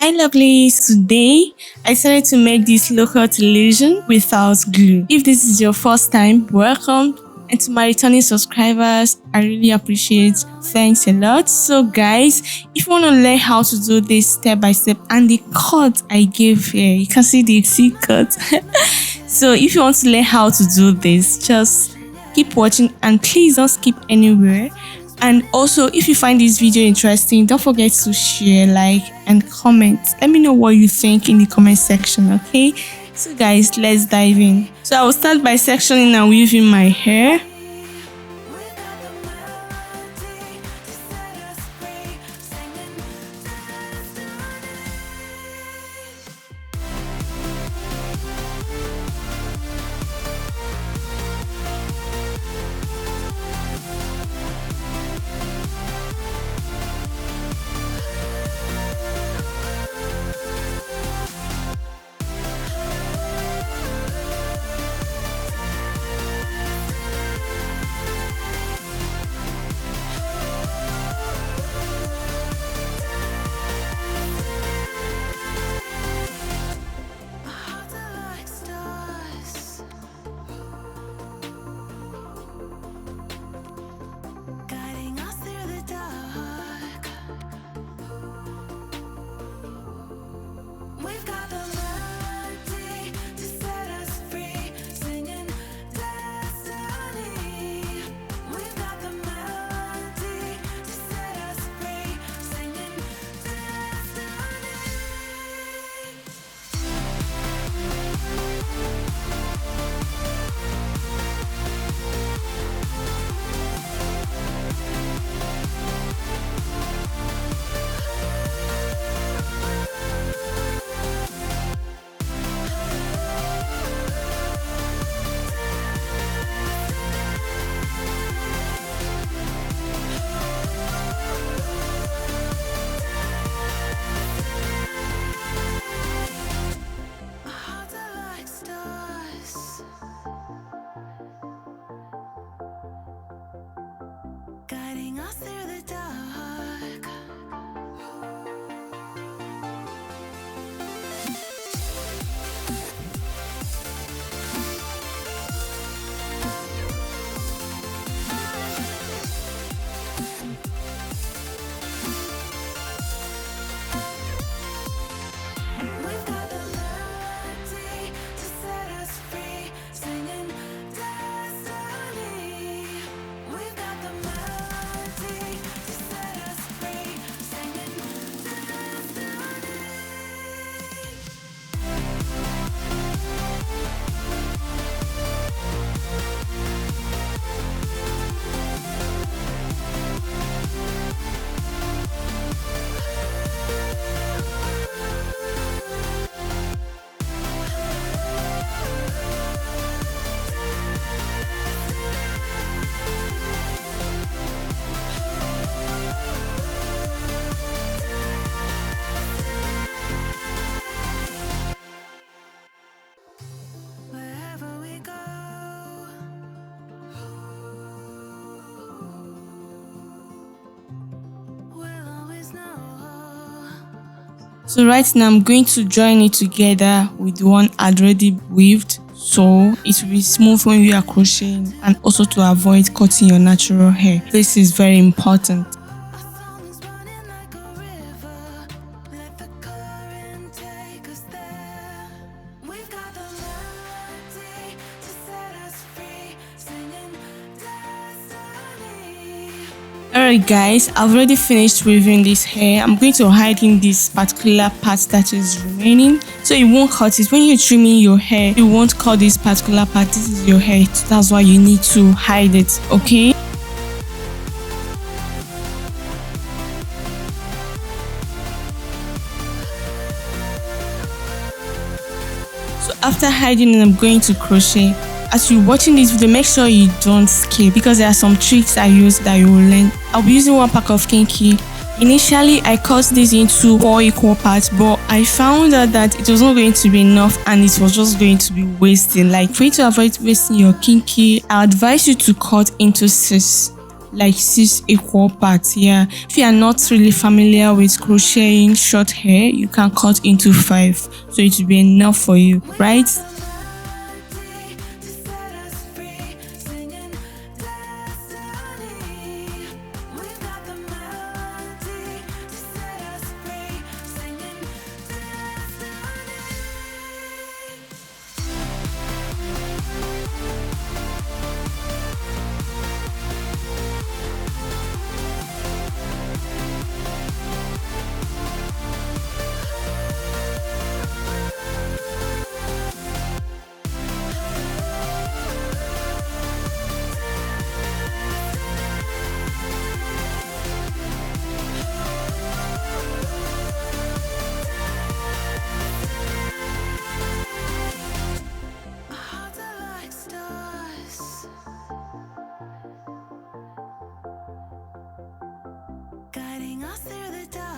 Hi lovelies, today I decided to make this lowcut illusion without glue. If this is your first time, welcome, and to my returning subscribers, I really appreciate. Thanks a lot. So guys, if you want to learn how to do this step by step and the cut I gave here, you can see the C cut. So if you want to learn how to do this, just keep watching and please don't skip anywhere. And also, if you find this video interesting, don't forget to share, like, and comment. Let me know what you think in the comment section, okay? So guys, let's dive in. So I will start by sectioning and weaving my hair. Guiding us through the dark. We've got the melody to set us free, singing destiny. We've got the melody to set us free, singing destiny. Wherever we go, we'll always know. So right now I'm going to join it together with the one I'd already weaved, so it will be smooth when you are crocheting, and also to avoid cutting your natural hair. This is very important. Our song is running like a river. Let the current take us there. We've got the melody to set us free, singing destiny. Alright guys, I've already finished weaving this hair. I'm going to hide in this particular part that is remaining, so it won't cut it. When you're trimming your hair, you won't cut this particular part. This is your hair, that's why you need to hide it, okay? So after hiding it, I'm going to crochet. As you're watching this video, make sure you don't skip, because there are some tricks I use that you will learn. I'll be using one pack of kinky. Initially, I cut this into 4 equal parts, but I found out that it was not going to be enough and it was just going to be wasting. Like, for you to avoid wasting your kinky, I advise you to cut into 6. like 6 equal parts. Yeah, if you are not really familiar with crocheting short hair, you can cut into 5, so it will be enough for you, right? Melody to set us free, singing destiny. We've got the melody to set us free, singing destiny. Our hearts are like stars, guiding us through the dark.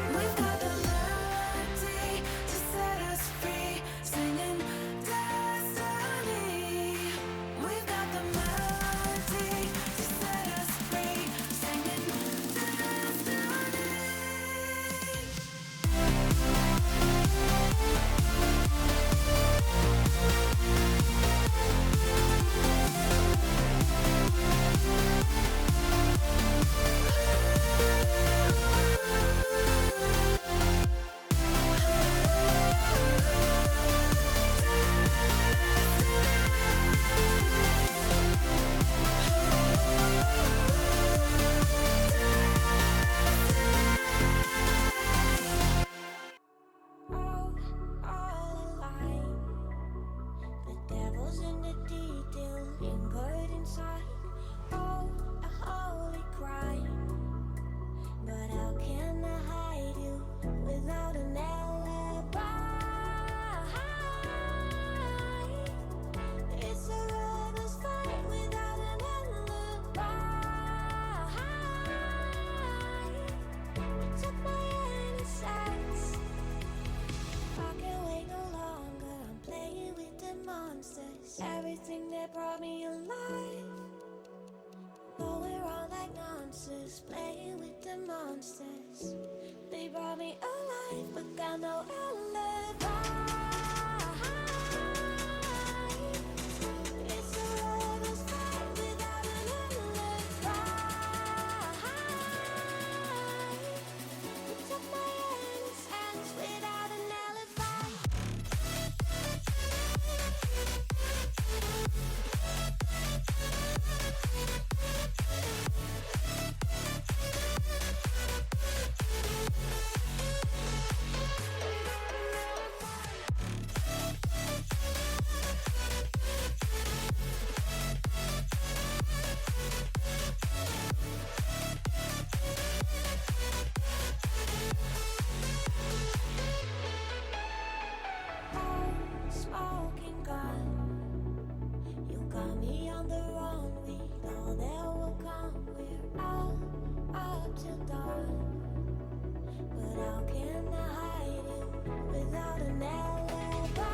We've got the melody to set us free, singing destiny. We've got the melody to set us free, singing destiny. All alive. The devil's in the detail, lingered inside. Oh, a holy crime. But how can I hide you without an alibi? It's a lover's fight without an alibi. You took my innocence. I can't wait no longer. I'm playing with the monsters. Everything that brought me alive. Oh, we're all like monsters, playing with the monsters. They brought me alive, but got no alibi. It's a lover's fight without an alibi. You took my innocence without an alibi. Smoking gun, you got me on the run. We know there will come. We're out up till dawn. But how can I hide you without an alibi?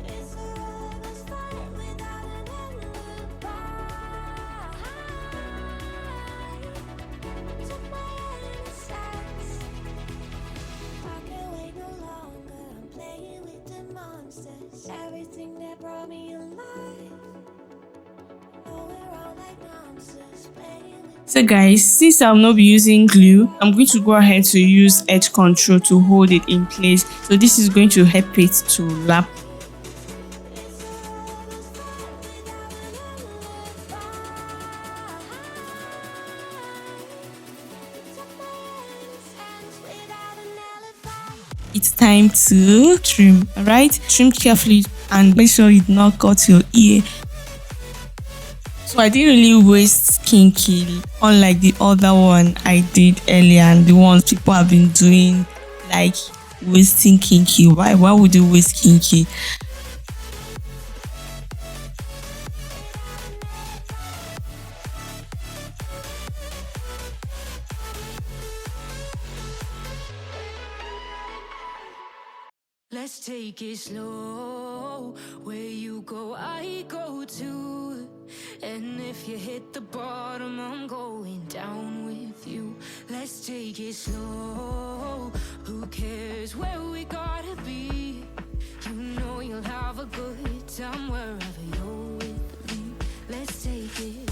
It's a lover's fight without an alibi. You took my innocence. I can't wait no longer. I'm playing with the monsters. Everything that brought me alive. Oh, we're all like monsters, playing with. So guys, since I'll not be using glue, I'm going to go ahead to use edge control to hold it in place. So this is going to help it to wrap. It's a lover's fight without an alibi. You took my innocence without an alibi. It's time to trim, alright? Trim carefully and make sure it not cut your ear. So I didn't really waste kinky, unlike the other one I did earlier and the ones people have been doing like wasting kinky. Why would you waste kinky? Let's take it slow. Where you go, I go too. And if you hit the bottom, I'm going down with you. Let's take it slow. Who cares where we gotta be? You know you'll have a good time wherever you're with me. Let's take it.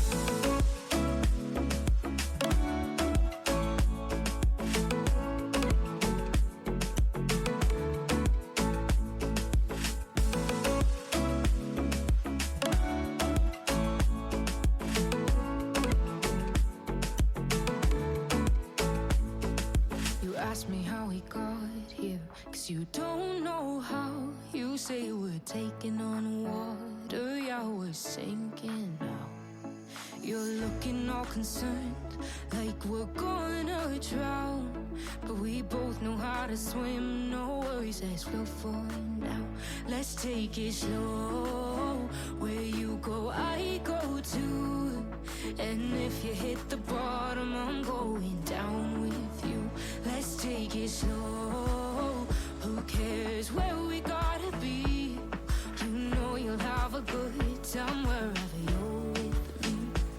Ask me how we got here, 'cause you don't know how. You say we're taking on water, yeah, we're sinking now. You're looking all concerned, like we're gonna drown. But we both know how to swim, no worries, let's flow for now. Let's take it slow. Where you go, I go too. And if you hit the bottom, I'm going down with you. Let's take it slow. Who cares where we gotta be? You know you'll have a good time wherever you're with me.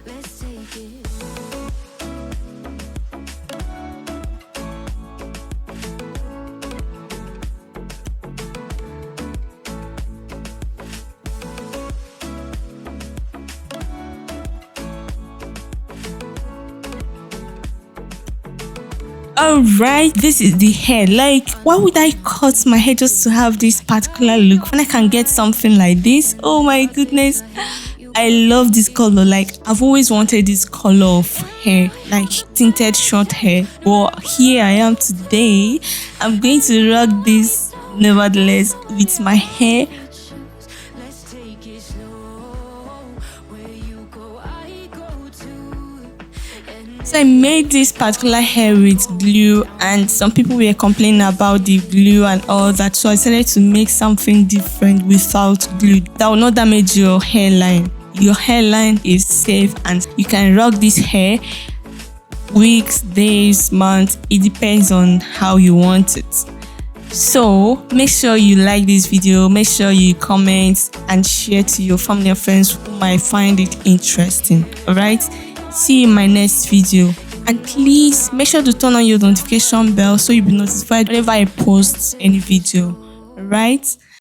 Let's take it. Alright, this is the hair. Like, why would I cut my hair just to have this particular look when I can get something like this? Oh my goodness. I love this color. Like, I've always wanted this color of hair, like tinted short hair. But here I am today. I'm going to rock this nevertheless with my hair. Let's take it slow. Where you go, I go too. And So I made this particular hair with glue, and some people were complaining about the glue and all that. So I decided to make something different without glue that will not damage your hairline. Your hairline is safe and you can rock this hair weeks, days, months. It depends on how you want it. So make sure you like this video, make sure you comment and share to your family and friends who might find it interesting. Alright, see you in my next video, and please make sure to turn on your notification bell so you'll be notified whenever I post any video. Alright.